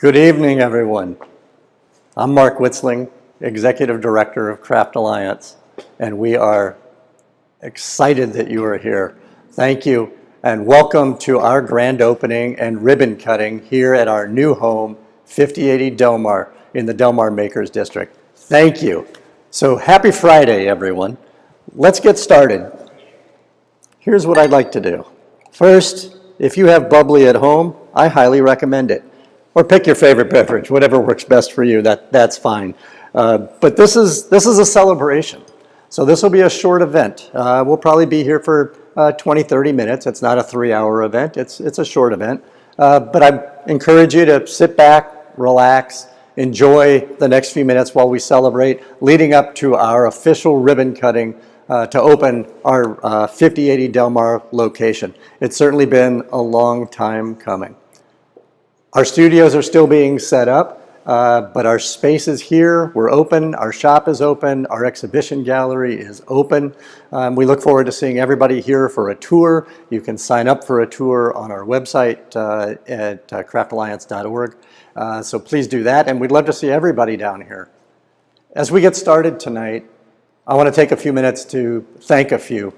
Good evening, everyone. I'm Mark Witzling, Executive Director of Craft Alliance, and we are excited that you are here. Thank you, and welcome to our grand opening and ribbon cutting here at our new home, 5080 Delmar, in the Delmar Makers District. Thank you. So happy Friday, everyone. Let's get started. Here's what I'd like to do. First, if you have bubbly at home, I highly recommend it. Or pick your favorite beverage, whatever works best for you, that's fine. But this is a celebration. So this will be a short event. We'll probably be here for 20, 30 minutes. It's not a 3-hour event, it's a short event. But I encourage you to sit back, relax, enjoy the next few minutes while we celebrate, leading up to our official ribbon cutting to open our 5080 Delmar location. It's certainly been a long time coming. Our studios are still being set up, but our space is here. We're open. Our shop is open. Our exhibition gallery is open. We look forward to seeing everybody here for a tour. You can sign up for a tour on our website at craftalliance.org. So please do that, and we'd love to see everybody down here. As we get started tonight, I want to take a few minutes to thank a few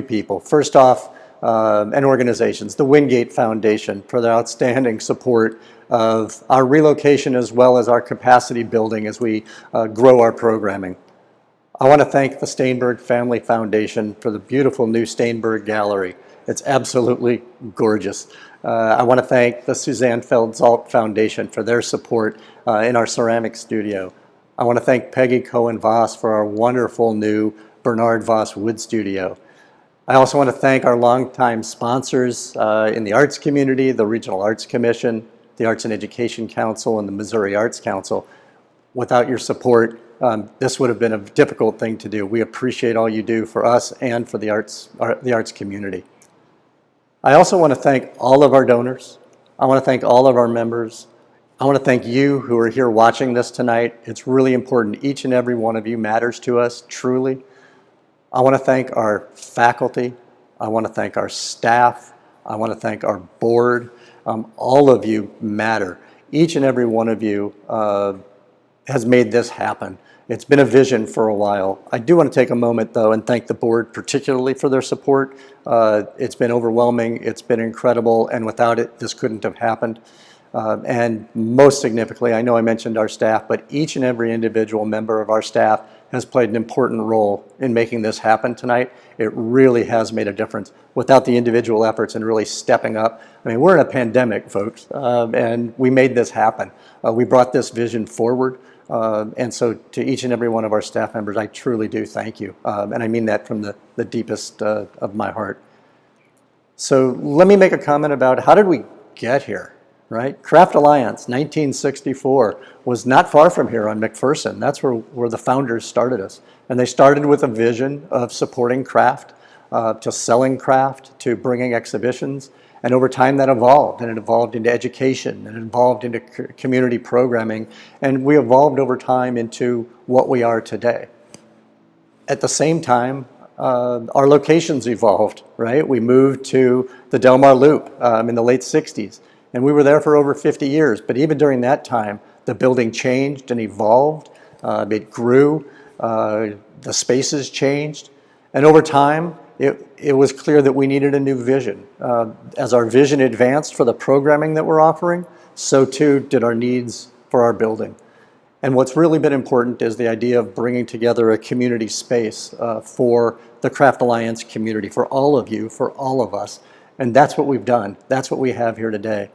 people. First off, and organizations, the Wingate Foundation, for their outstanding support of our relocation as well as our capacity building as we grow our programming. I want to thank the Steinberg Family Foundation for the beautiful new Steinberg Gallery. It's absolutely gorgeous. I want to thank the Suzanne Feld-Zalt Foundation for their support in our ceramic studio. I want to thank Peggy Cohen-Voss for our wonderful new Bernard Voss Wood Studio. I also want to thank our longtime sponsors in the arts community, the Regional Arts Commission, the Arts and Education Council, and the Missouri Arts Council. Without your support, this would have been a difficult thing to do. We appreciate all you do for us and for the arts community. I also want to thank all of our donors. I want to thank all of our members. I want to thank you who are here watching this tonight. It's really important. Each and every one of you matters to us, truly. I want to thank our faculty. I want to thank our staff. I want to thank our board. All of you matter. Each and every one of you has made this happen. It's been a vision for a while. I do want to take a moment, though, and thank the board particularly for their support. It's been overwhelming. It's been incredible. And without it, this couldn't have happened. And most significantly, I know I mentioned our staff, but each and every individual member of our staff has played an important role in making this happen tonight. It really has made a difference. Without the individual efforts and really stepping up, I mean, we're in a pandemic, folks, and we made this happen. We brought this vision forward, and so to each and every one of our staff members, I truly do thank you, and I mean that from the deepest of my heart. So let me make a comment about how did we get here? Right? Craft Alliance, 1964, was not far from here on McPherson. That's where the founders started us. And they started with a vision of supporting craft, to selling craft, to bringing exhibitions. And over time that evolved, and it evolved into education, and it evolved into community programming, and we evolved over time into what we are today. At the same time, our locations evolved, right? We moved to the Delmar Loop in the late 60s. And we were there for over 50 years. But even during that time, the building changed and evolved. It grew. The spaces changed. And over time, it was clear that we needed a new vision. As our vision advanced for the programming that we're offering, so too did our needs for our building. And what's really been important is the idea of bringing together a community space for the Craft Alliance community, for all of you, for all of us. And that's what we've done. That's what we have here today.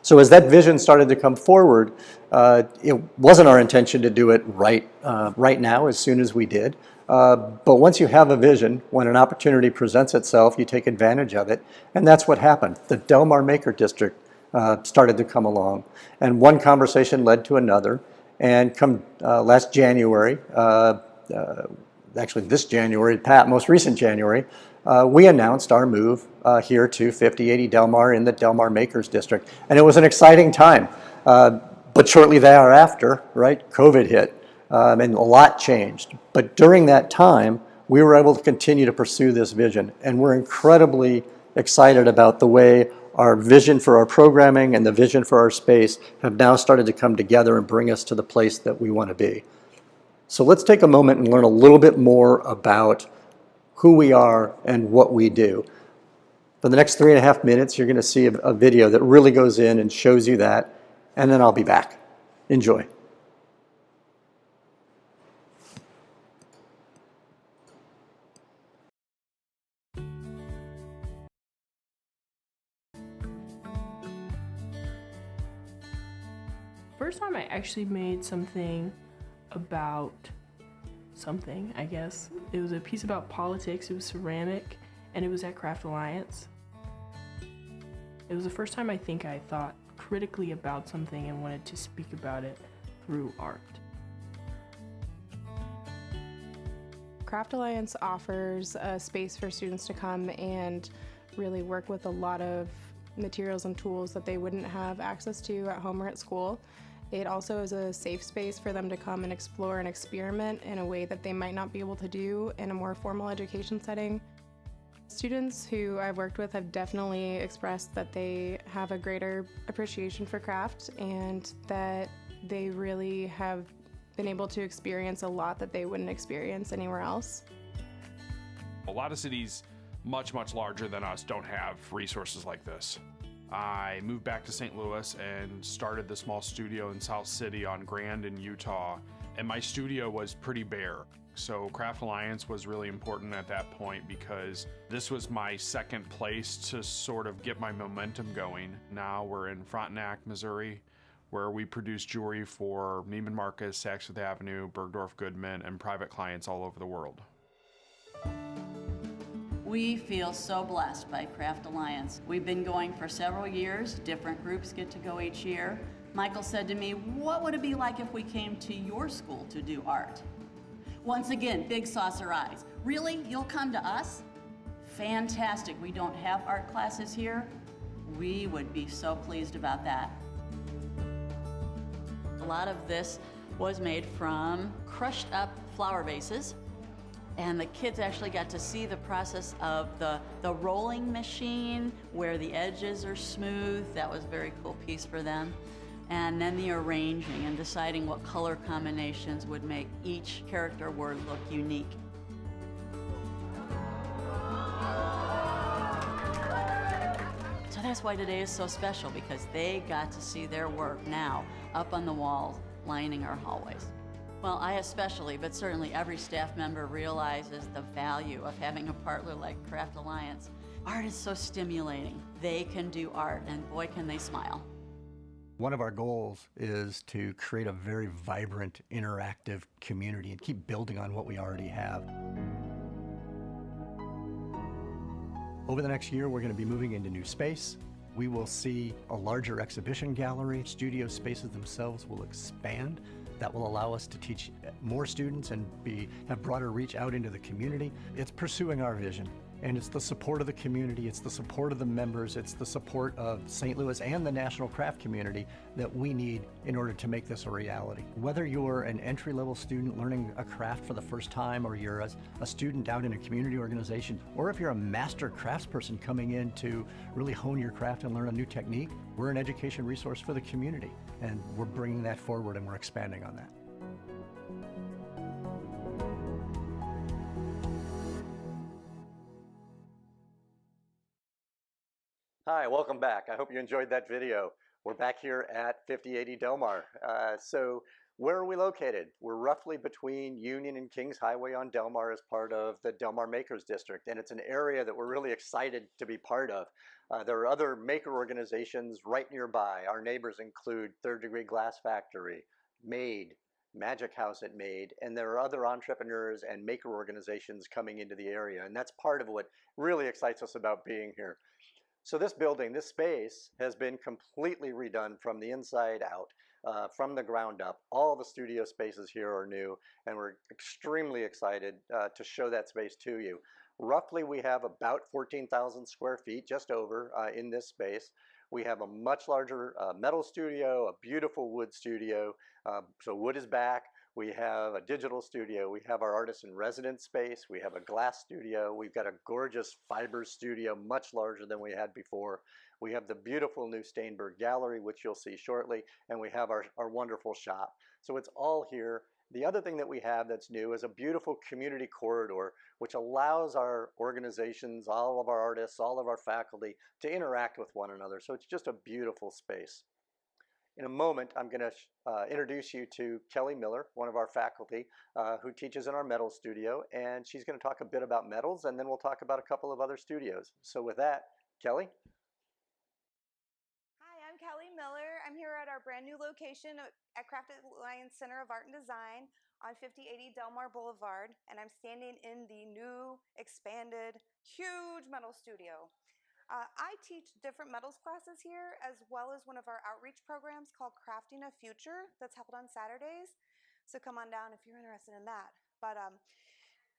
So as that vision started to come forward, it wasn't our intention to do it right now as soon as we did. But once you have a vision, when an opportunity presents itself, you take advantage of it. And that's what happened. The Delmar Maker District started to come along. And one conversation led to another. And come last January, actually this January, most recent January, we announced our move here to 5080 Delmar in the Delmar Makers District. And it was an exciting time. But shortly thereafter, right, COVID hit and a lot changed. But during that time, we were able to continue to pursue this vision. And we're incredibly excited about the way our vision for our programming and the vision for our space have now started to come together and bring us to the place that we want to be. So let's take a moment and learn a little bit more about who we are and what we do. For the next 3.5 minutes, you're going to see a video that really goes in and shows you that, and then I'll be back. Enjoy. First time I actually made something about something, I guess. It was a piece about politics, it was ceramic, and it was at Craft Alliance. It was the first time I think I thought critically about something and wanted to speak about it through art. Craft Alliance offers a space for students to come and really work with a lot of materials and tools that they wouldn't have access to at home or at school. It also is a safe space for them to come and explore and experiment in a way that they might not be able to do in a more formal education setting. Students who I've worked with have definitely expressed that they have a greater appreciation for craft and that they really have been able to experience a lot that they wouldn't experience anywhere else. A lot of cities much larger than us don't have resources like this. I moved back to St. Louis and started the small studio in South City on Grand in Utah, and my studio was pretty bare. So Craft Alliance was really important at that point because this was my second place to sort of get my momentum going. Now we're in Frontenac, Missouri, where we produce jewelry for Neiman Marcus, Saks Fifth Avenue, Bergdorf Goodman, and private clients all over the world. We feel so blessed by Craft Alliance. We've been going for several years. Different groups get to go each year. Michael said to me, what would it be like if we came to your school to do art? Once again, big saucer eyes. Really? You'll come to us? Fantastic. We don't have art classes here. We would be so pleased about that. A lot of this was made from crushed up flower vases. And the kids actually got to see the process of the rolling machine where the edges are smooth. That was a very cool piece for them. And then the arranging and deciding what color combinations would make each character word look unique. So that's why today is so special, because they got to see their work now up on the walls lining our hallways. Well, I especially, but certainly every staff member realizes the value of having a partner like Craft Alliance. Art is so stimulating. They can do art, and boy, can they smile. One of our goals is to create a very vibrant, interactive community and keep building on what we already have. Over the next year, we're going to be moving into new space. We will see a larger exhibition gallery. Studio spaces themselves will expand. That will allow us to teach more students and have broader reach out into the community. It's pursuing our vision, and it's the support of the community, it's the support of the members, it's the support of St. Louis and the national craft community that we need in order to make this a reality. Whether you're an entry-level student learning a craft for the first time, or you're a student out in a community organization, or if you're a master craftsperson coming in to really hone your craft and learn a new technique, we're an education resource for the community. And we're bringing that forward and we're expanding on that. Hi, welcome back. I hope you enjoyed that video. We're back here at 5080 Del Mar. So where are we located? We're roughly between Union and Kings Highway on Del Mar as part of the Del Mar Makers District. And it's an area that we're really excited to be part of. There are other maker organizations right nearby. Our neighbors include Third Degree Glass Factory, MADE, Magic House at MADE, and there are other entrepreneurs and maker organizations coming into the area. And that's part of what really excites us about being here. So this building, this space, has been completely redone from the inside out, from the ground up. All the studio spaces here are new, and we're extremely excited to show that space to you. Roughly, we have about 14,000 square feet, just over, in this space. We have a much larger metal studio, a beautiful wood studio. So wood is back. We have a digital studio. We have our artist in residence space. We have a glass studio. We've got a gorgeous fiber studio, much larger than we had before. We have the beautiful new Steinberg Gallery, which you'll see shortly. And we have our wonderful shop. So it's all here. The other thing that we have that's new is a beautiful community corridor, which allows our organizations, all of our artists, all of our faculty to interact with one another. So it's just a beautiful space. In a moment, I'm going to introduce you to Kelly Miller, one of our faculty who teaches in our metal studio, and she's going to talk a bit about metals, and then we'll talk about a couple of other studios. So with that, Kelly? Hi, I'm Kelly Miller. I'm here at our brand new location at Craft Alliance Center of Art and Design on 5080 Delmar Boulevard, and I'm standing in the new, expanded, huge metal studio. I teach different metals classes here, as well as one of our outreach programs called Crafting a Future that's held on Saturdays. So come on down if you're interested in that. But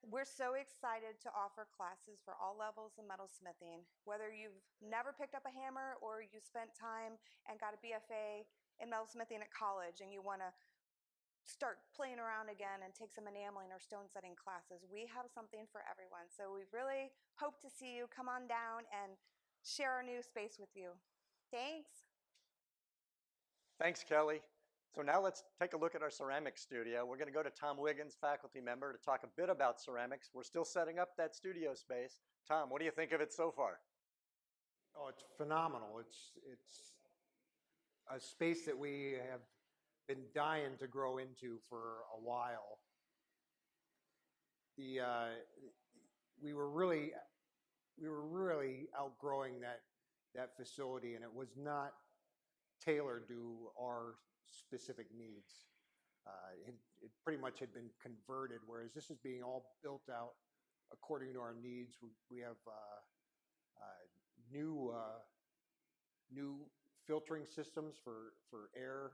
we're so excited to offer classes for all levels of metalsmithing. Whether you've never picked up a hammer or you spent time and got a BFA in metalsmithing at college and you want to start playing around again and take some enameling or stone setting classes, we have something for everyone. So we really hope to see you. Come on down and share our new space with you. Thanks. Thanks, Kelly. So now let's take a look at our ceramics studio. We're going to go to Tom Wiggins, faculty member, to talk a bit about ceramics. We're still setting up that studio space. Tom, what do you think of it so far? Oh, it's phenomenal. It's a space that we have been dying to grow into for a while. We were really outgrowing that facility, and it was not tailored to our specific needs. It pretty much had been converted, whereas this is being all built out according to our needs. We have new filtering systems for air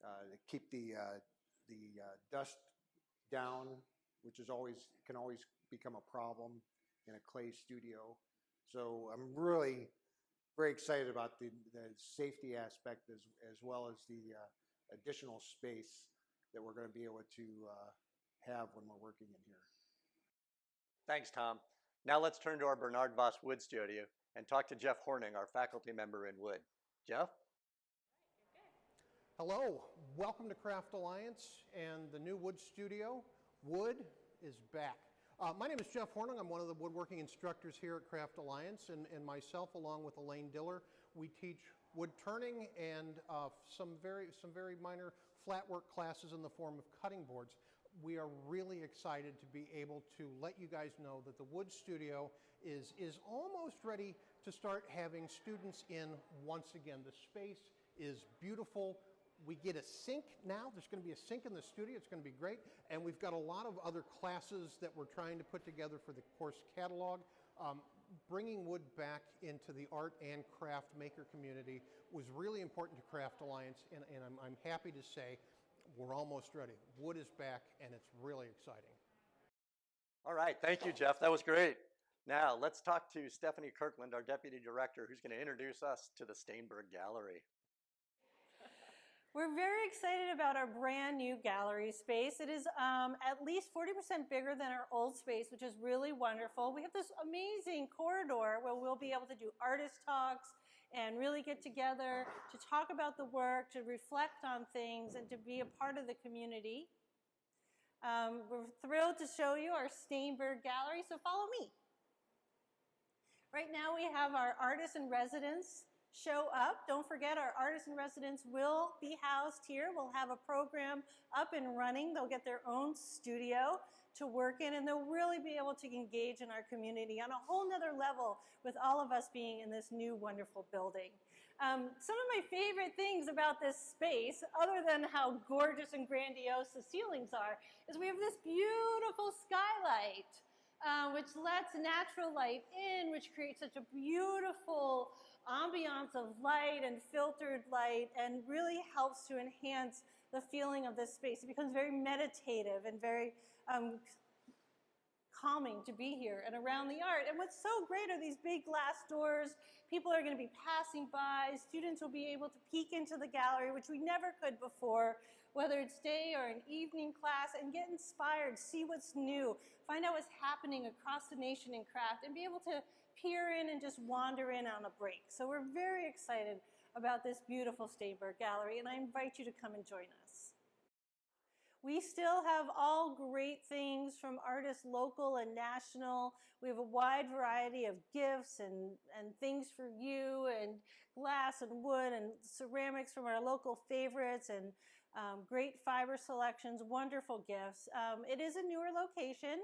to keep the dust down, which can always become a problem in a clay studio. So I'm really very excited about the safety aspect as well as the additional space that we're going to be able to have when we're working in here. Thanks, Tom. Now let's turn to our Bernard Voss Wood Studio and talk to Jeff Hornung, our faculty member in wood. Jeff? Hello, welcome to Craft Alliance and the new wood studio. Wood is back. My name is Jeff Hornung. I'm one of the woodworking instructors here at Craft Alliance, and myself, along with Elaine Diller, we teach wood turning and some very minor flat work classes in the form of cutting boards. We are really excited to be able to let you guys know that the wood studio is almost ready to start having students in once again. The space is beautiful. We get a sink now. There's going to be a sink in the studio. It's going to be great. And we've got a lot of other classes that we're trying to put together for the course catalog. Bringing wood back into the art and craft maker community was really important to Craft Alliance, and I'm happy to say we're almost ready. Wood is back, and it's really exciting. All right, thank you, Jeff. That was great. Now let's talk to Stefanie Kirkland, our deputy director, who's going to introduce us to the Steinberg Gallery. We're very excited about our brand new gallery space. It is at least 40% bigger than our old space, which is really wonderful. We have this amazing corridor where we'll be able to do artist talks and really get together to talk about the work, to reflect on things, and to be a part of the community. We're thrilled to show you our Steinberg Gallery, so follow me. Right now we have our artists in residence show up. Don't forget, our artists in residence will be housed here. We'll have a program up and running. They'll get their own studio to work in, and they'll really be able to engage in our community on a whole nother level with all of us being in this new wonderful building. Some of my favorite things about this space, other than how gorgeous and grandiose the ceilings are, is we have this beautiful skylight, which lets natural light in, which creates such a beautiful ambiance of light and filtered light, and really helps to enhance the feeling of this space. It becomes very meditative and very calming to be here and around the art. And what's so great are these big glass doors. People are going to be passing by. Students will be able to peek into the gallery, which we never could before. whether it's day or an evening class, and get inspired, see what's new, find out what's happening across the nation in craft, and be able to peer in and just wander in on a break. So we're very excited about this beautiful Steinberg Gallery, and I invite you to come and join us. We still have all great things from artists local and national. We have a wide variety of gifts and things for you, and glass and wood and ceramics from our local favorites, and great fiber selections, wonderful gifts. It is a newer location,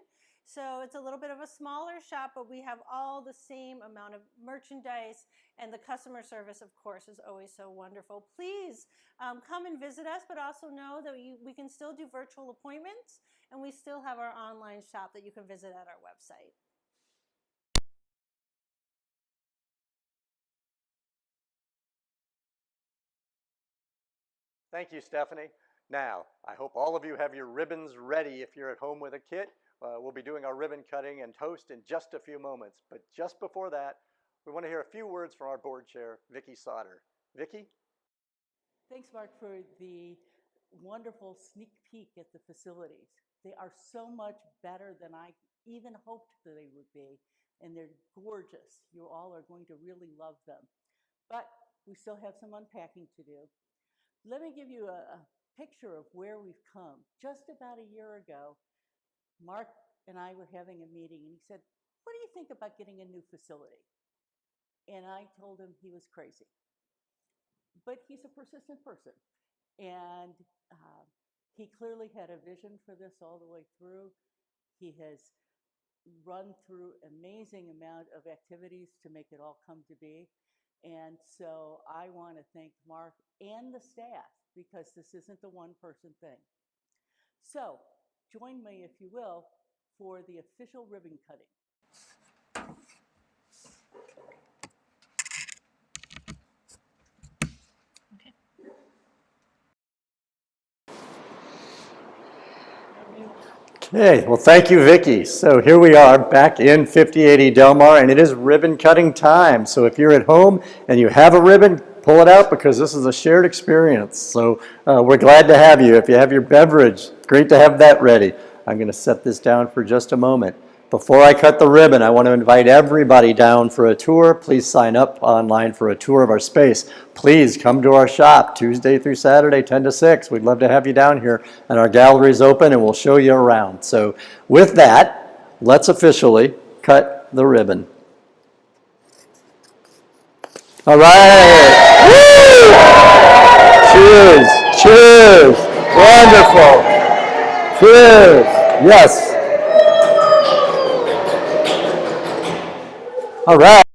so it's a little bit of a smaller shop, but we have all the same amount of merchandise, and the customer service, of course, is always so wonderful. Please come and visit us, but also know that we can still do virtual appointments, and we still have our online shop that you can visit at our website. Thank you, Stefanie. Now, I hope all of you have your ribbons ready if you're at home with a kit. We'll be doing our ribbon cutting and toast in just a few moments. But just before that, we want to hear a few words from our board chair, Vicki Sauter. Vicki? Thanks, Mark, for the wonderful sneak peek at the facilities. They are so much better than I even hoped that they would be, and they're gorgeous. You all are going to really love them. But we still have some unpacking to do. Let me give you a picture of where we've come. Just about a year ago, Mark and I were having a meeting, and he said, "What do you think about getting a new facility?" And I told him he was crazy. But he's a persistent person, and he clearly had a vision for this all the way through. He has run through amazing amount of activities to make it all come to be. And so I want to thank Mark and the staff, because this isn't a one-person thing. So join me, if you will, for the official ribbon cutting. Okay, well, thank you, Vicki. So here we are back in 5080 Del Mar, and it is ribbon cutting time. So if you're at home and you have a ribbon, pull it out, because this is a shared experience. So we're glad to have you. If you have your beverage, great to have that ready. I'm going to set this down for just a moment. Before I cut the ribbon, I want to invite everybody down for a tour. Please sign up online for a tour of our space. Please come to our shop Tuesday through Saturday, 10 to 6. We'd love to have you down here, and our gallery is open, and we'll show you around. So with that, let's officially cut the ribbon. All right. Woo! Cheers. Cheers. Wonderful. Cheers. Yes. All right.